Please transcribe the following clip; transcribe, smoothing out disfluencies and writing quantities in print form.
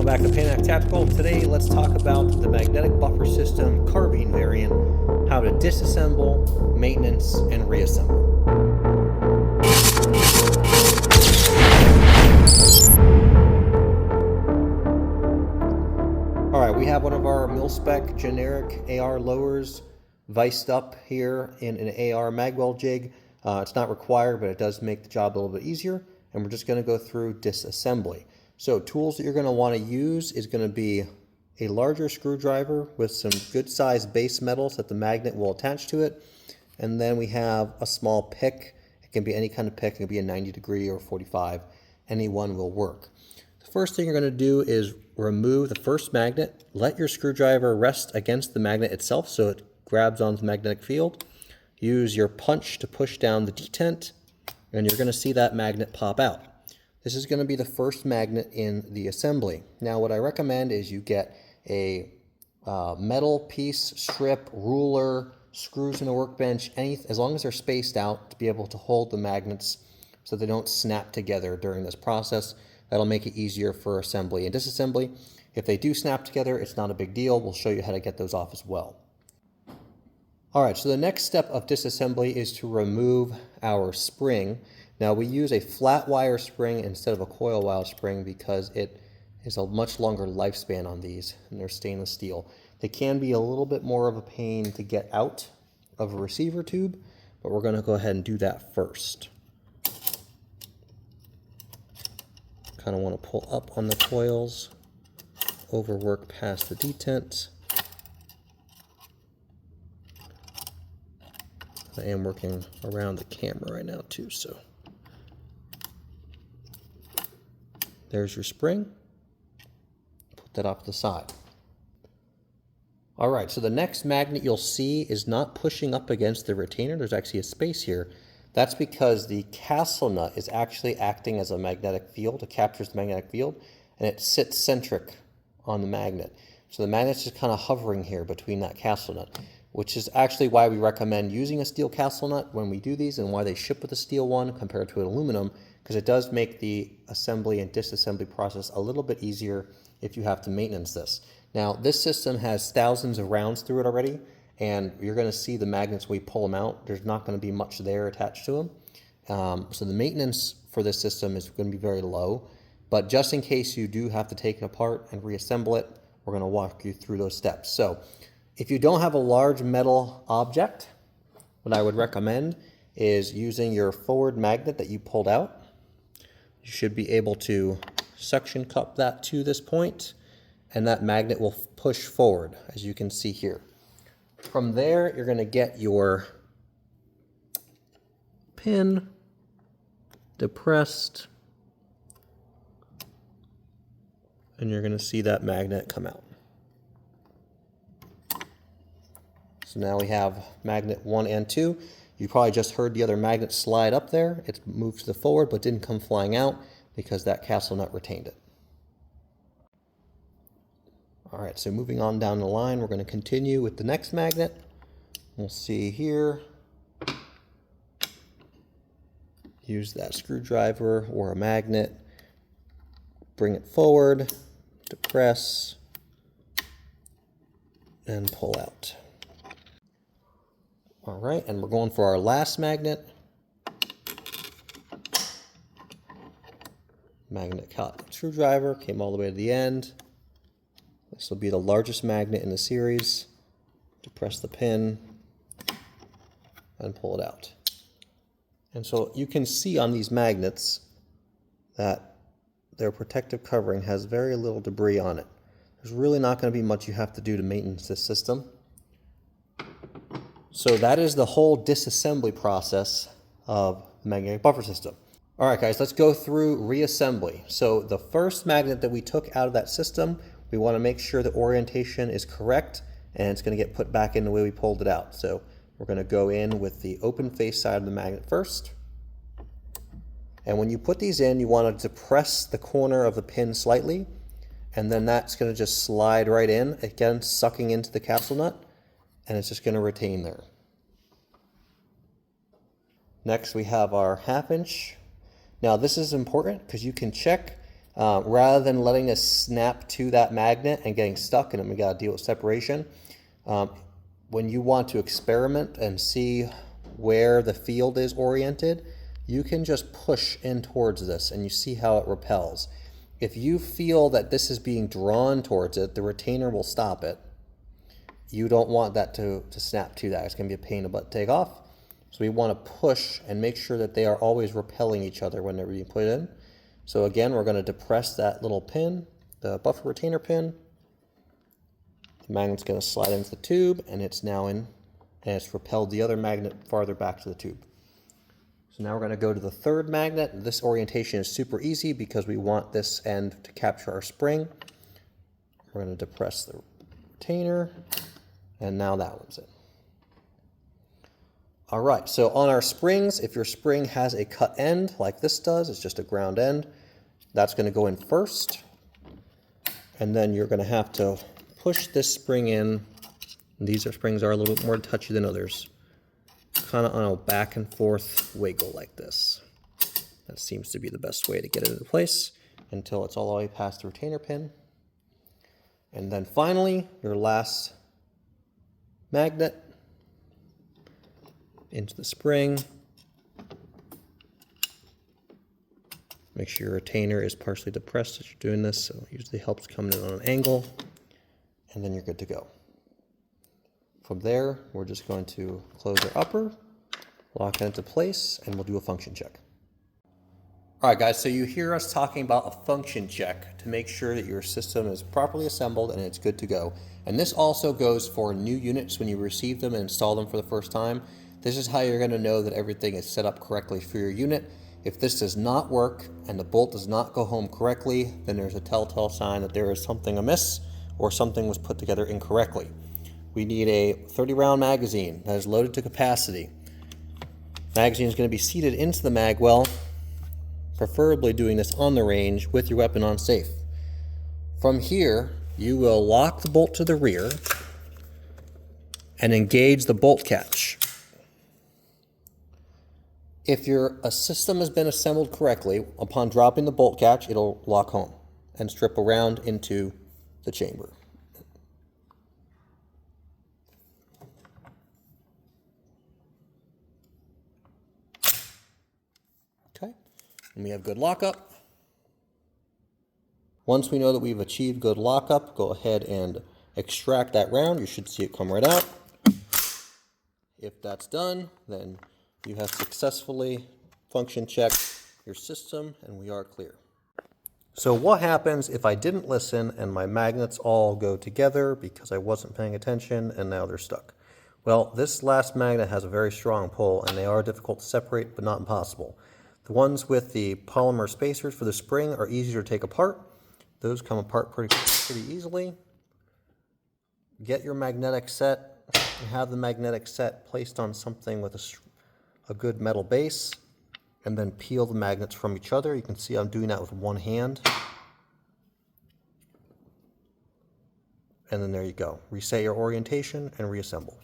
Welcome back to PAMAX Tactical. Today let's talk about the magnetic buffer system carbine variant, how to disassemble, maintenance, and reassemble. Alright, we have one of our mil-spec generic AR lowers viced up here in an AR magwell jig. It's not required, but it does make the job a little bit easier, and we're just going to go through disassembly. So tools that you're going to want to use is going to be a larger screwdriver with some good sized base metal so that the magnet will attach to it. And then we have a small pick. It can be any kind of pick. It can be a 90-degree or 45. Any one will work. The first thing you're going to do is remove the first magnet. Let your screwdriver rest against the magnet itself so it grabs onto the magnetic field. Use your punch to push down the detent, and you're going to see that magnet pop out. This is going to be the first magnet in the assembly. Now what I recommend is you get a metal piece, strip, ruler, screws in a workbench, as long as they're spaced out to be able to hold the magnets so they don't snap together during this process. That'll make it easier for assembly and disassembly. If they do snap together, it's not a big deal. We'll show you how to get those off as well. Alright, so the next step of disassembly is to remove our spring. Now we use a flat wire spring instead of a coil wire spring because it is a much longer lifespan on these, and they're stainless steel. They can be a little bit more of a pain to get out of a receiver tube, but we're going to go ahead and do that first. Kind of want to pull up on the coils, overwork past the detent. I am working around the camera right now too, so. There's your spring. Put that off to the side. All right, so the next magnet you'll see is not pushing up against the retainer. There's actually a space here. That's because the castle nut is actually acting as a magnetic field. It captures the magnetic field, and it sits centric on the magnet. So the magnet's just kind of hovering here between that castle nut, which is actually why we recommend using a steel castle nut when we do these and why they ship with a steel one compared to an aluminum, because it does make the assembly and disassembly process a little bit easier if you have to maintenance this. Now, this system has thousands of rounds through it already, and you're going to see the magnets when we pull them out. There's not going to be much there attached to them. So the maintenance for this system is going to be very low, but just in case you do have to take it apart and reassemble it, we're going to walk you through those steps. So if you don't have a large metal object, what I would recommend is using your forward magnet that you pulled out. You should be able to suction cup that to this point, and that magnet will push forward, as you can see here. From there, you're going to get your pin depressed, and you're going to see that magnet come out. So now we have magnet 1 and 2. You probably just heard the other magnet slide up there. It moved to the forward but didn't come flying out because that castle nut retained it. Alright, so moving on down the line, we're going to continue with the next magnet. We'll see here. Use that screwdriver or a magnet. Bring it forward, depress, and pull out. All right, and we're going for our last magnet. Magnet caught the screwdriver, came all the way to the end. This will be the largest magnet in the series. Depress the pin and pull it out. And so you can see on these magnets that their protective covering has very little debris on it. There's really not going to be much you have to do to maintenance this system. So that is the whole disassembly process of the magnetic buffer system. All right, guys, let's go through reassembly. So the first magnet that we took out of that system, we want to make sure the orientation is correct, and it's going to get put back in the way we pulled it out. So we're going to go in with the open face side of the magnet first. And when you put these in, you want to depress the corner of the pin slightly, and then that's going to just slide right in, again, sucking into the castle nut, and it's just going to retain there. Next, we have our 1/2 inch. Now this is important because you can check Rather than letting this snap to that magnet and getting stuck, and then we got to deal with separation, when you want to experiment and see where the field is oriented, you can just push in towards this and you see how it repels. If you feel that this is being drawn towards it, the retainer will stop it. You don't want that to snap to that. It's going to be a pain in the butt to take off. So we want to push and make sure that they are always repelling each other when they're being put in. So again, we're going to depress that little pin, the buffer retainer pin. The magnet's going to slide into the tube, and it's now in, and it's repelled the other magnet farther back to the tube. So now we're going to go to the third magnet. This orientation is super easy because we want this end to capture our spring. We're going to depress the retainer, and now that one's in. All right, so on our springs, if your spring has a cut end like this does, it's just a ground end, that's going to go in first. And then you're going to have to push this spring in. These springs are a little bit more touchy than others. Kind of on a back and forth wiggle like this. That seems to be the best way to get it into place until it's all the way past the retainer pin. And then finally, your last magnet into the spring. Make sure your retainer is partially depressed as you're doing this, so it usually helps coming in on an angle, and then you're good to go. From there, we're just going to close our upper, lock it into place, and we'll do a function check. All right, guys, so you hear us talking about a function check to make sure that your system is properly assembled and it's good to go. And this also goes for new units when you receive them and install them for the first time. This is how you're going to know that everything is set up correctly for your unit. If this does not work and the bolt does not go home correctly, then there's a telltale sign that there is something amiss or something was put together incorrectly. We need a 30-round magazine that is loaded to capacity. Magazine is going to be seated into the mag well, preferably doing this on the range with your weapon on safe. From here, you will lock the bolt to the rear and engage the bolt catch. If your system has been assembled correctly, upon dropping the bolt catch, it'll lock home and strip around into the chamber. Okay, and we have good lockup. Once we know that we've achieved good lockup, go ahead and extract that round. You should see it come right out. If that's done, then you have successfully function checked your system and we are clear. So what happens if I didn't listen and my magnets all go together because I wasn't paying attention and now they're stuck? Well, this last magnet has a very strong pull and they are difficult to separate but not impossible. The ones with the polymer spacers for the spring are easier to take apart. Those come apart pretty easily. Get your magnetic set and have the magnetic set placed on something with a good metal base, and then peel the magnets from each other. You can see I'm doing that with one hand. And then there you go. Reset your orientation and reassemble.